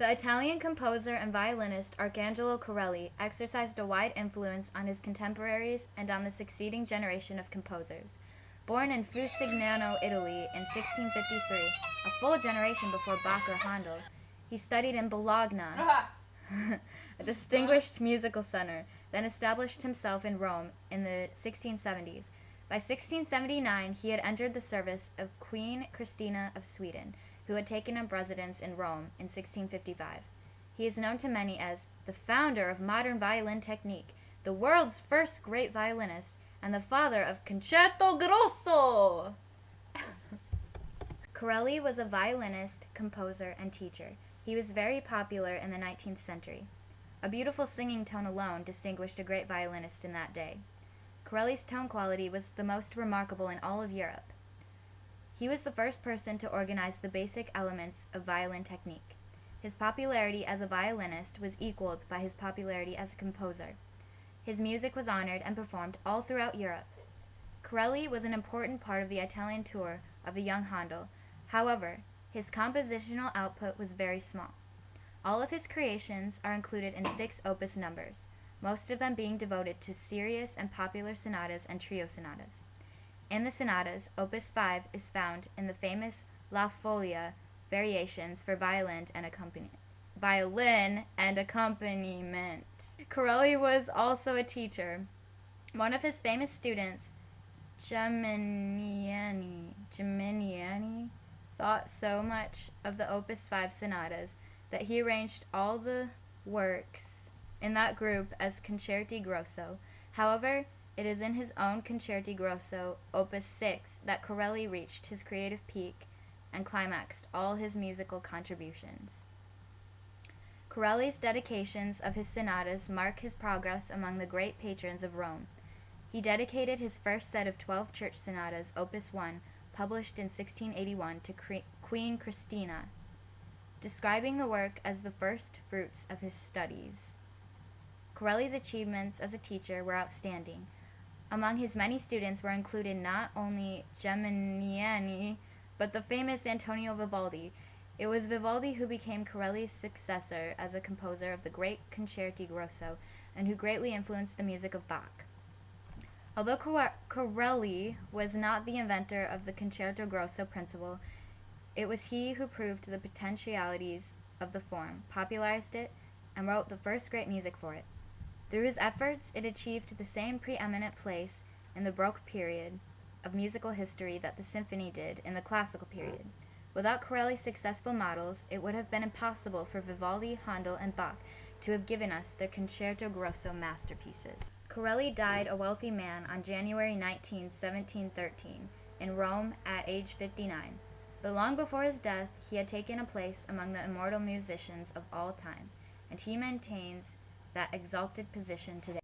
The Italian composer and violinist Arcangelo Corelli exercised a wide influence on his contemporaries and on the succeeding generation of composers. Born in Fusignano, Italy in 1653, a full generation before Bach or Handel, he studied in Bologna, a distinguished musical center, then established himself in Rome in the 1670s. By 1679, he had entered the service of Queen Christina of Sweden, who had taken up residence in Rome in 1655. He is known to many as the founder of modern violin technique, the world's first great violinist, and the father of Concerto Grosso. Corelli was a violinist, composer, and teacher. He was very popular in the 19th century. A beautiful singing tone alone distinguished a great violinist in that day. Corelli's tone quality was the most remarkable in all of Europe. He was the first person to organize the basic elements of violin technique. His popularity as a violinist was equaled by his popularity as a composer. His music was honored and performed all throughout Europe. Corelli was an important part of the Italian tour of the young Handel. However, his compositional output was very small. All of his creations are included in 6 opus numbers, most of them being devoted to serious and popular sonatas and trio sonatas. In the sonatas, Opus 5 is found in the famous La Folia variations for violin and accompaniment. Corelli was also a teacher. One of his famous students, Geminiani, thought so much of the Opus 5 sonatas that he arranged all the works in that group as concerti grosso. However, it is in his own Concerti Grosso, Opus 6, that Corelli reached his creative peak and climaxed all his musical contributions. Corelli's dedications of his sonatas mark his progress among the great patrons of Rome. He dedicated his first set of 12 church sonatas, Opus 1, published in 1681, to Queen Christina, describing the work as the first fruits of his studies. Corelli's achievements as a teacher were outstanding. Among his many students were included not only Geminiani, but the famous Antonio Vivaldi. It was Vivaldi who became Corelli's successor as a composer of the great Concerti Grosso, and who greatly influenced the music of Bach. Although Corelli was not the inventor of the Concerto Grosso principle, it was he who proved the potentialities of the form, popularized it, and wrote the first great music for it. Through his efforts, it achieved the same preeminent place in the Baroque period of musical history that the symphony did in the classical period. Without Corelli's successful models, it would have been impossible for Vivaldi, Handel, and Bach to have given us their Concerto Grosso masterpieces. Corelli died a wealthy man on January 19, 1713, in Rome at age 59. But long before his death, he had taken a place among the immortal musicians of all time, and he maintains that exalted position today.